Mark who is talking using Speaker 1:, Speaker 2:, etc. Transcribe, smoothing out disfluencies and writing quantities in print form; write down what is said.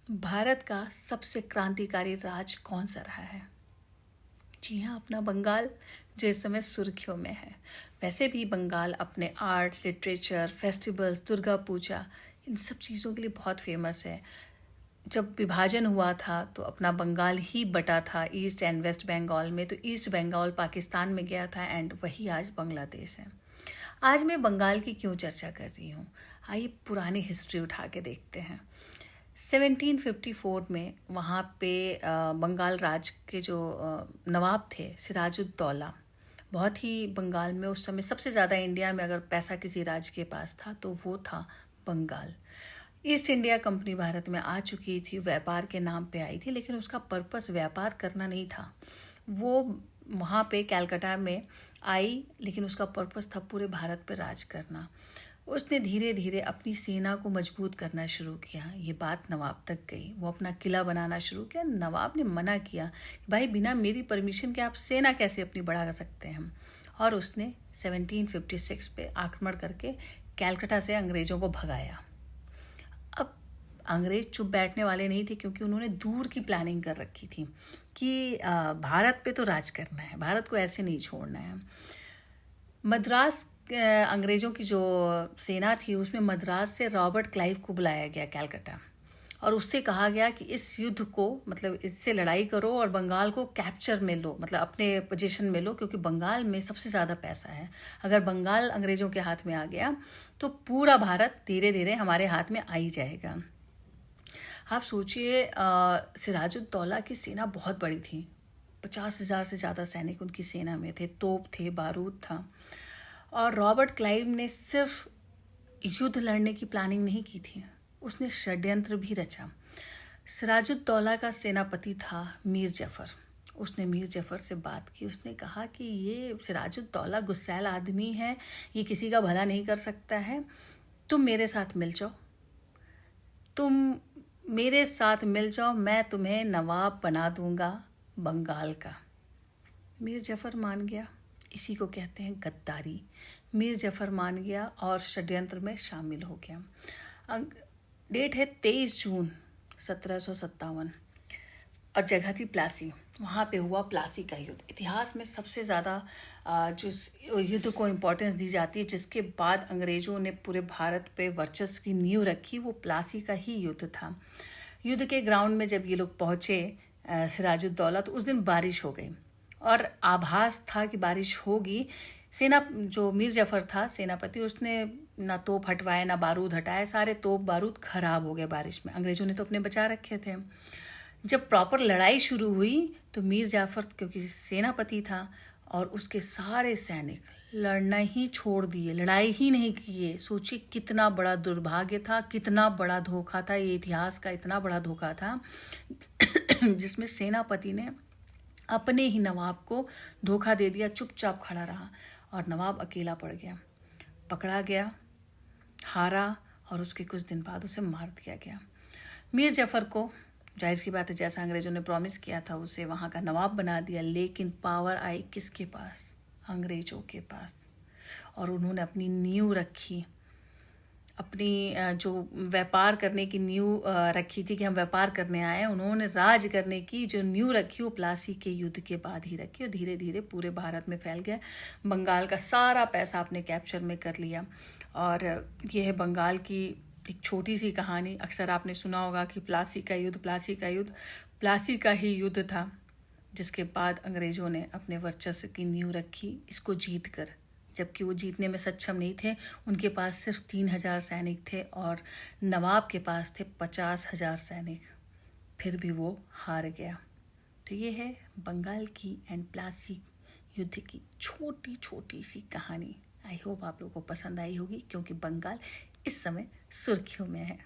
Speaker 1: भारत का सबसे क्रांतिकारी राज कौन सा रहा है? जी हाँ, अपना बंगाल, जो इस समय सुर्खियों में है। वैसे भी बंगाल अपने art, literature, festivals, Durga Puja, इन सब चीज़ों के लिए बहुत फेमस है। जब विभाजन हुआ था तो अपना बंगाल ही बटा था ईस्ट एंड वेस्ट बंगाल में, तो ईस्ट बंगाल पाकिस्तान में गया था एंड वही आज बांग्लादेश है। आज मैं बंगाल की क्यों चर्चा कर रही हूँ? आइए पुरानी हिस्ट्री उठा के देखते हैं। 1754 में वहाँ पे बंगाल राज के जो नवाब थे सिराजुद्दौला, बहुत ही बंगाल में उस समय सबसे ज़्यादा इंडिया में अगर पैसा किसी राज्य के पास था तो वो था Bengal. East India Company Bharat में आ चुकी थी, व्यापार के नाम पे आई थी, लेकिन उसका पर्पस व्यापार करना नहीं था। वो वहाँ पे कलकत्ता में आई, लेकिन उसका पर्पस था पूरे भारत पे राज करना। उसने धीरे धीरे अपनी सेना को मजबूत करना शुरू किया। ये बात नवाब तक गई, वो अपना किला बनाना शुरू किया। नवाब ने मना किया, भाई बिना मेरी परमिशन के आप सेना कैसे अपनी बढ़ा सकते हैं? और उसने 1756 पे आक्रमण करके कलकत्ता से अंग्रेज़ों को भगाया। अब अंग्रेज चुप बैठने वाले नहीं थे, क्योंकि उन्होंने दूर की प्लानिंग कर रखी थी कि भारत पे तो राज करना है, भारत को ऐसे नहीं छोड़ना है। मद्रास अंग्रेज़ों की जो सेना थी उसमें मद्रास से रॉबर्ट क्लाइव को बुलाया गया कलकत्ता, और उससे कहा गया कि इस युद्ध को, मतलब इससे लड़ाई करो और बंगाल को कैप्चर में लो, मतलब अपने पोजीशन में लो, क्योंकि बंगाल में सबसे ज़्यादा पैसा है। अगर बंगाल अंग्रेज़ों के हाथ में आ गया तो पूरा भारत धीरे धीरे हमारे हाथ में आ ही जाएगा। आप सोचिए, सिराजुद्दौला की सेना बहुत बड़ी थी। 50,000 से ज़्यादा सैनिक उनकी सेना में थे, तोप थे, बारूद था। और रॉबर्ट क्लाइव ने सिर्फ युद्ध लड़ने की प्लानिंग नहीं की थी, उसने षड्यंत्र भी रचा। सिराजुद्दौला का सेनापति था मीर जफ़र। उसने मीर जफ़र से बात की, उसने कहा कि ये सिराजुद्दौला गुस्सैल आदमी है, ये किसी का भला नहीं कर सकता है, तुम मेरे साथ मिल जाओ, तुम मेरे साथ मिल जाओ, मैं तुम्हें नवाब बना दूंगा बंगाल का। मीर जफ़र मान गया। इसी को कहते हैं गद्दारी। मीर जफ़र मान गया और षड्यंत्र में शामिल हो गया। डेट है 23 जून 1757, और जगह थी प्लासी। वहाँ पे हुआ प्लासी का युद्ध। इतिहास में सबसे ज़्यादा जो इस युद्ध को इम्पोर्टेंस दी जाती है, जिसके बाद अंग्रेज़ों ने पूरे भारत पे वर्चस्व की नींव रखी, वो प्लासी का ही युद्ध था। युद्ध के ग्राउंड में जब ये लोग पहुँचे सिराजुद्दौला, तो उस दिन बारिश हो गई और आभास था कि बारिश होगी। सेना जो मीर जफ़र था सेनापति, उसने ना तोप हटवाए ना बारूद हटाए, सारे तोप बारूद खराब हो गए बारिश में। अंग्रेज़ों ने तो अपने बचा रखे थे। जब प्रॉपर लड़ाई शुरू हुई तो मीर जाफ़र, क्योंकि सेनापति था, और उसके सारे सैनिक लड़ना ही छोड़ दिए, लड़ाई ही नहीं किए। सोचिए कितना बड़ा दुर्भाग्य था, कितना बड़ा धोखा था, ये इतिहास का इतना बड़ा धोखा था जिसमें सेनापति ने अपने ही नवाब को धोखा दे दिया, चुपचाप खड़ा रहा और नवाब अकेला पड़ गया, पकड़ा गया, हारा, और उसके कुछ दिन बाद उसे मार दिया गया। मीर जफ़र को जाहिर सी बात है, जैसा अंग्रेज़ों ने प्रॉमिस किया था, उसे वहाँ का नवाब बना दिया, लेकिन पावर आई किसके पास? अंग्रेज़ों के पास। और उन्होंने अपनी नींव रखी, अपनी जो व्यापार करने की नींव रखी थी कि हम व्यापार करने आए हैं, उन्होंने राज करने की जो नींव रखी वो प्लासी के युद्ध के बाद ही रखी, और धीरे धीरे पूरे भारत में फैल गया। बंगाल का सारा पैसा आपने कैप्चर में कर लिया। और ये है बंगाल की एक छोटी सी कहानी। अक्सर आपने सुना होगा कि प्लासी का युद्ध, प्लासी का युद्ध, प्लासी का ही युद्ध था, जिसके बाद अंग्रेज़ों ने अपने वर्चस्व की नींव रखी, इसको जीत कर। जबकि वो जीतने में सक्षम नहीं थे, उनके पास सिर्फ 3,000 सैनिक थे और नवाब के पास थे 50,000 सैनिक, फिर भी वो हार गया। तो ये है बंगाल की एंड प्लासी युद्ध की छोटी छोटी सी कहानी। आई होप आप लोगों को पसंद आई होगी, क्योंकि बंगाल इस समय सुर्खियों में है।